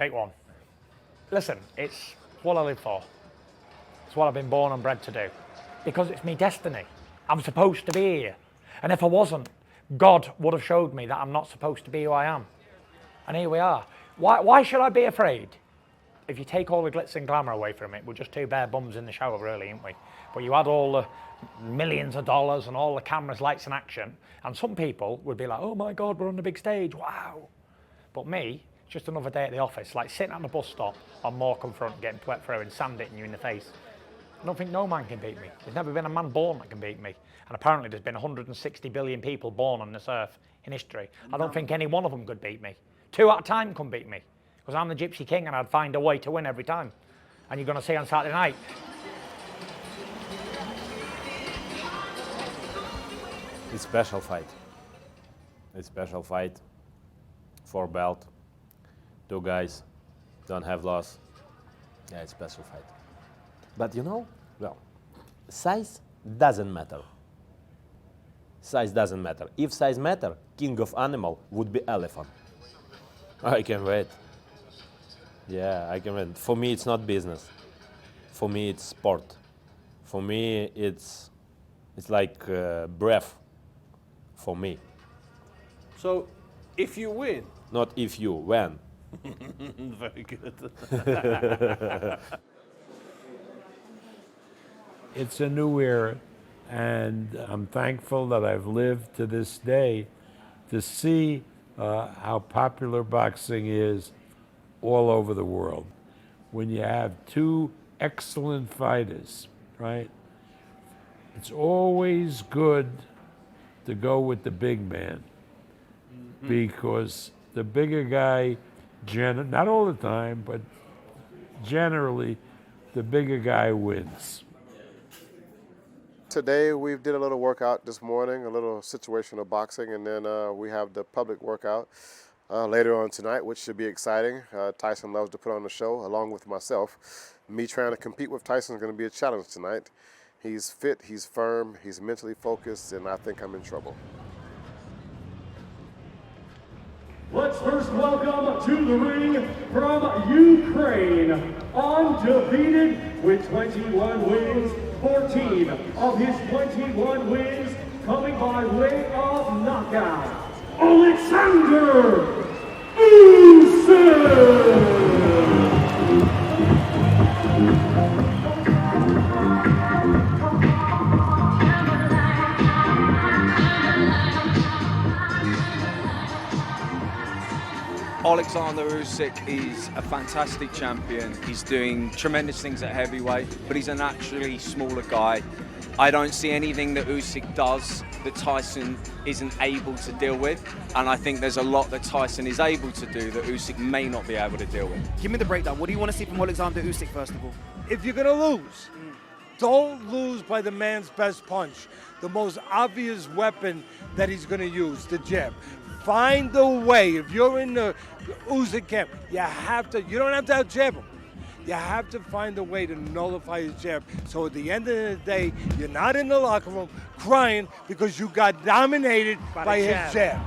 Take one. Listen, it's what I live for. It's what I've been born and bred to do. Because it's my destiny. I'm supposed to be here. And if I wasn't, God would have showed me that I'm not supposed to be who I am. And here we are. Why should I be afraid? If you take all the glitz and glamour away from it, we're just two bare bums in the shower, really, ain't we? But you add all the millions of dollars and all the cameras, lights and action, and some people would be like, oh my God, we're on the big stage, wow. But me, it's just another day at the office, like sitting at the bus stop on Morecambe Front, getting wet through and sand hitting you in the face. I don't think no man can beat me. There's never been a man born that can beat me. And apparently there's been 160 billion people born on this earth in history. I don't think any one of them could beat me. 2 at a time couldn't beat me. Because I'm the Gypsy King and I'd find a way to win every time. And you're going to see on Saturday night. It's a special fight. It's a special fight. 4 belt. 2 guys. Don't have loss. Yeah, it's a special fight. But you know, well, size doesn't matter. Size doesn't matter. If size matter, king of animal would be elephant. I can wait. Yeah, I can wait. For me, it's not business. For me, it's sport. For me, it's like breath. For me. So, if you win. Not if you, when. Very good. It's a new era, and I'm thankful that I've lived to this day to see how popular boxing is all over the world. When you have 2 excellent fighters, right? It's always good to go with the big man, because the bigger guy, not all the time, but generally, the bigger guy wins. Today we did a little workout this morning, a little situational boxing, and then we have the public workout later on tonight, which should be exciting. Tyson loves to put on the show, along with myself. Me trying to compete with Tyson is going to be a challenge tonight. He's fit, he's firm, he's mentally focused, and I think I'm in trouble. Let's first welcome to the ring from Ukraine, undefeated with 21 wins, 14 of his 21 wins coming by way of knockout, Oleksandr Usyk! Oleksandr Usyk is a fantastic champion. He's doing tremendous things at heavyweight, but he's a naturally smaller guy. I don't see anything that Usyk does that Tyson isn't able to deal with, and I think there's a lot that Tyson is able to do that Usyk may not be able to deal with. Give me the breakdown. What do you want to see from Oleksandr Usyk, first of all? If you're going to lose, don't lose by the man's best punch, the most obvious weapon that he's going to use, the jab. Find a way. If you're in the Usyk camp, you don't have to out-jab him. You have to find a way to nullify his jab. So at the end of the day, you're not in the locker room crying because you got dominated by his jab.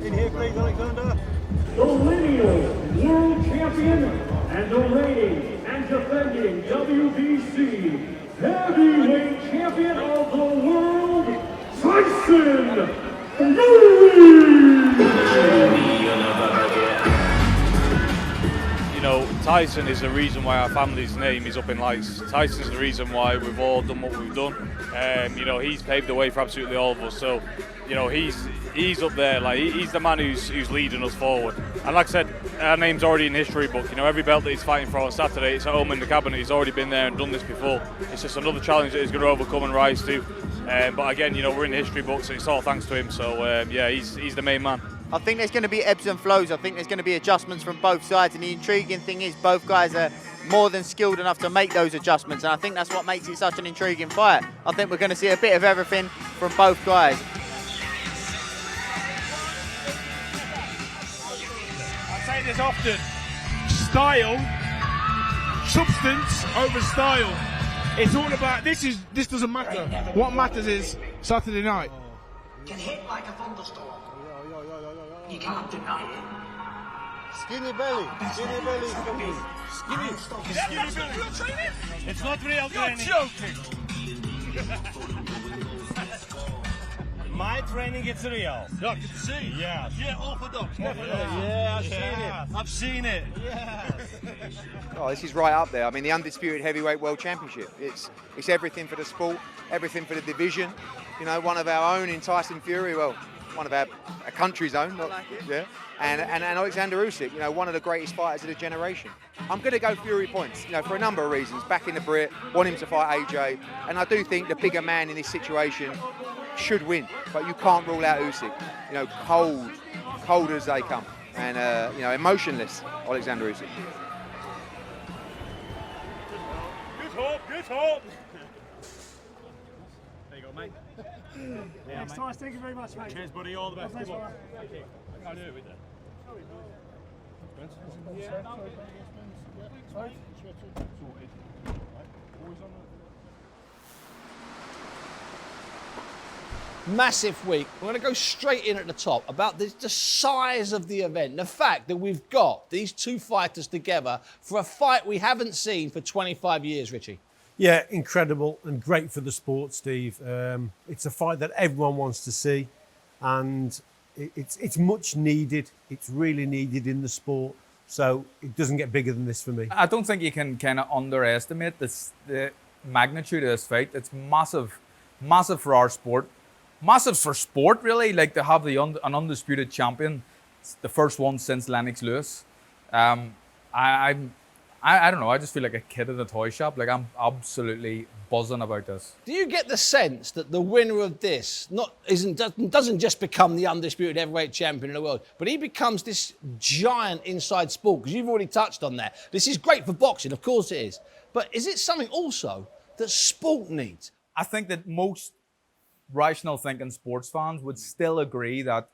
In here, please, Oleksandr. The lineal world champion and the reigning and defending WBC heavyweight champion of the world, Tyson Fury! You know, Tyson is the reason why our family's name is up in lights. Tyson's the reason why we've all done what we've done. You know, he's paved the way for absolutely all of us. So, you know, he's up there. Like, he's the man who's leading us forward. And like I said, our name's already in history book. You know, every belt that he's fighting for on Saturday, it's at home in the cabinet. He's already been there and done this before. It's just another challenge that he's going to overcome and rise to. But again, you know, we're in the history books, and it's all thanks to him. So yeah, he's the main man. I think there's going to be ebbs and flows. I think there's going to be adjustments from both sides, and the intriguing thing is both guys are more than skilled enough to make those adjustments, and I think that's what makes it such an intriguing fight. I think we're going to see a bit of everything from both guys. I say this often, style, substance over style. It's all about, this doesn't matter. What matters is Saturday night. Can hit like a thunderstorm. You can't deny it. Skinny belly. Skinny belly. Skinny belly. It's not real training. You're joking. My training is real. Yeah, I can see. Yeah. Yeah, orthodox. Yeah, I've seen it. Yeah. Oh, this is right up there. I mean, the Undisputed Heavyweight World Championship. It's everything for the sport, everything for the division. You know, one of our own in Tyson Fury, well, one of our country's own, not, yeah. And Oleksandr Usyk, you know, one of the greatest fighters of the generation. I'm going to go Fury points, you know, for a number of reasons. Back in the Brit, want him to fight AJ, and I do think the bigger man in this situation should win, but you can't rule out Usyk. You know, cold as they come, and you know, emotionless, Oleksandr Usyk. Good hope. There you go, mate. Thanks, Tyson. Thank you very much, mate. Cheers, buddy. All the best. Thanks, Come on. man. Thank you. I can't do it with that. Massive week. We're going to go straight in at the top about the size of the event. The fact that we've got these two fighters together for a fight we haven't seen for 25 years, Richie. Yeah, incredible and great for the sport, Steve. It's a fight that everyone wants to see, and it's much needed. It's really needed in the sport, so it doesn't get bigger than this for me. I don't think you can kind of underestimate the magnitude of this fight. It's massive for our sport. Massive for sport, really, like to have an undisputed champion. It's the first one since Lennox Lewis. I don't know, I just feel like a kid in a toy shop. Like, I'm absolutely buzzing about this. Do you get the sense that the winner of this doesn't just become the undisputed heavyweight champion in the world, but he becomes this giant inside sport? Because you've already touched on that. This is great for boxing, of course it is. But is it something also that sport needs? I think that most rational thinking sports fans would still agree that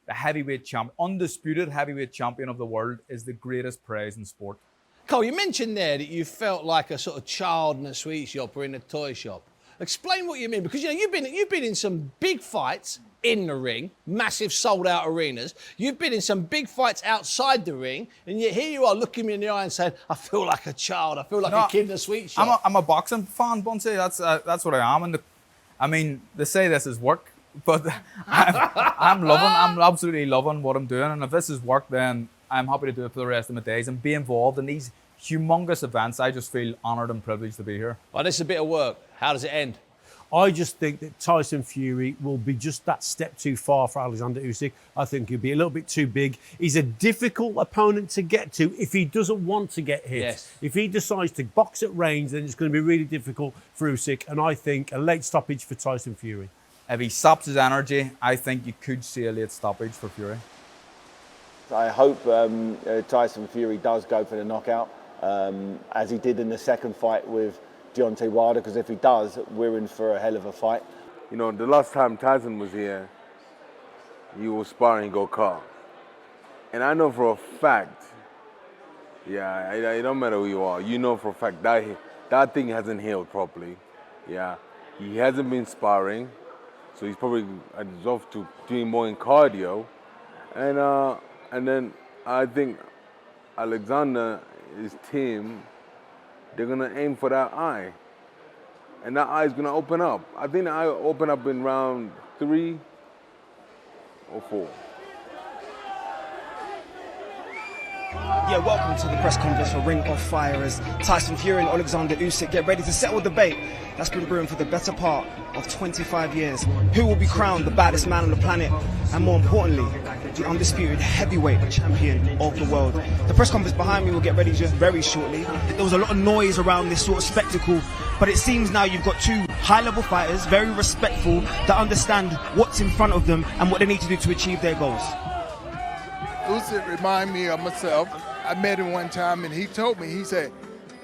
the undisputed heavyweight champion of the world is the greatest prize in sport. Cole, you mentioned there that you felt like a sort of child in a sweet shop or in a toy shop. Explain what you mean, because you know you've been in some big fights in the ring, massive sold-out arenas. You've been in some big fights outside the ring, and yet here you are looking me in the eye and saying, "I feel like a child. I feel like a kid in a sweet shop." I'm a boxing fan, Bunsey. That's what I am. And I mean, they say this is work, but I'm absolutely loving what I'm doing. And if this is work, then I'm happy to do it for the rest of my days and be involved in these humongous events. I just feel honoured and privileged to be here. Well, this is a bit of work. How does it end? I just think that Tyson Fury will be just that step too far for Oleksandr Usyk. I think he'll be a little bit too big. He's a difficult opponent to get to if he doesn't want to get hit. Yes. If he decides to box at range, then it's going to be really difficult for Usyk. And I think a late stoppage for Tyson Fury. If he saps his energy, I think you could see a late stoppage for Fury. I hope Tyson Fury does go for the knockout, as he did in the second fight with Deontay Wilder, because if he does, we're in for a hell of a fight. You know, the last time Tyson was here, he was sparring Gokar. And I know for a fact, yeah, it don't matter who you are, you know for a fact that thing hasn't healed properly. Yeah, he hasn't been sparring, so he's probably off to doing more in cardio. And then I think Alexander, his team, they're going to aim for that eye. And that eye is going to open up. I think the eye will open up in round 3 or 4. Yeah, welcome to the press conference for Ring of Fire as Tyson Fury and Oleksandr Usyk get ready to settle debate that's been brewing for the better part of 25 years. Who will be crowned the baddest man on the planet? And more importantly, the undisputed heavyweight champion of the world. The press conference behind me will get ready just very shortly. There was a lot of noise around this sort of spectacle, but it seems now you've got two high-level fighters, very respectful, that understand what's in front of them and what they need to do to achieve their goals. Usyk remind me of myself. I met him one time and he told me, he said,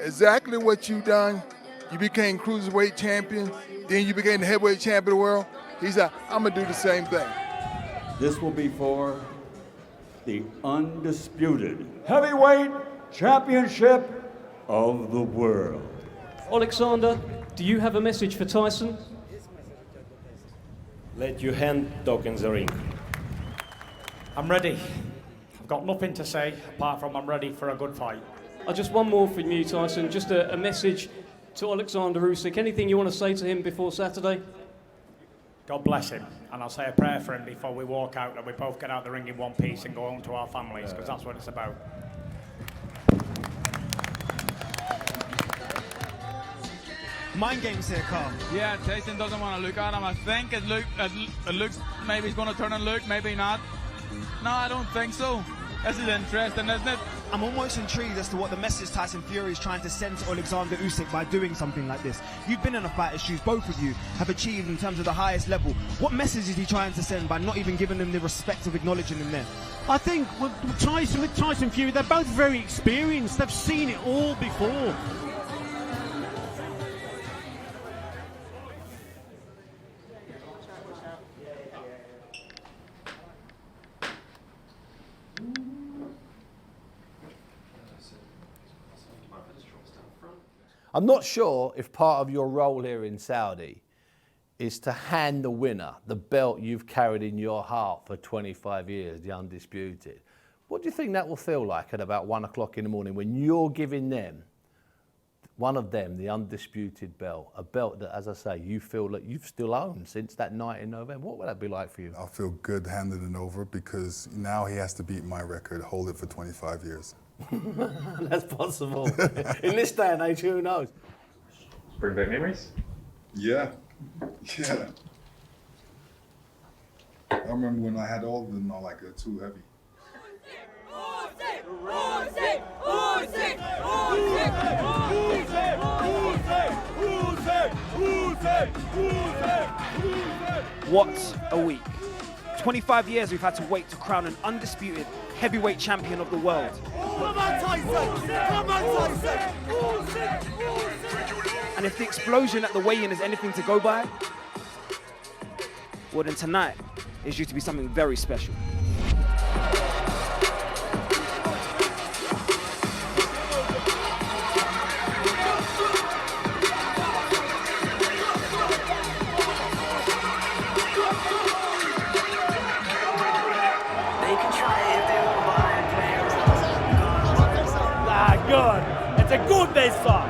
exactly what you done. You became cruiserweight champion, then you became the heavyweight champion of the world. He said, I'm gonna do the same thing. This will be for the undisputed heavyweight championship of the world. Oleksandr, do you have a message for Tyson? Let your hand talk in the ring. I'm ready. I've got nothing to say apart from I'm ready for a good fight. Just one more from you, Tyson. Just a message to Oleksandr Usyk. Anything you want to say to him before Saturday? God bless him. And I'll say a prayer for him before we walk out, that we both get out the ring in one piece and go home to our families, because that's what it's about. Mind games here, Carl. Yeah, Tyson doesn't want to look at him. I think it looks maybe he's going to turn and look, maybe not. No, I don't think so. This is interesting, isn't it? I'm almost intrigued as to what the message Tyson Fury is trying to send to Oleksandr Usyk by doing something like this. You've been in a fighter's shoes, both of you have achieved in terms of the highest level. What message is he trying to send by not even giving them the respect of acknowledging him there? I think with Tyson Fury, they're both very experienced. They've seen it all before. I'm not sure if part of your role here in Saudi is to hand the winner the belt you've carried in your heart for 25 years, the Undisputed. What do you think that will feel like at about 1 o'clock in the morning when you're giving them, one of them, the Undisputed belt, a belt that, as I say, you feel that you've still owned since that night in November? What would that be like for you? I'll feel good handing it over because now he has to beat my record, hold it for 25 years. That's possible. In this day and age, who knows? Bring back memories? Yeah. Yeah. I remember when I had all of them, like they're too heavy. What a week. 25 years we've had to wait to crown an undisputed heavyweight champion of the world. Come on, Tyson! Come on, Tyson! And if the explosion at the weigh-in is anything to go by, well then tonight is due to be something very special. Good. It's a good base song.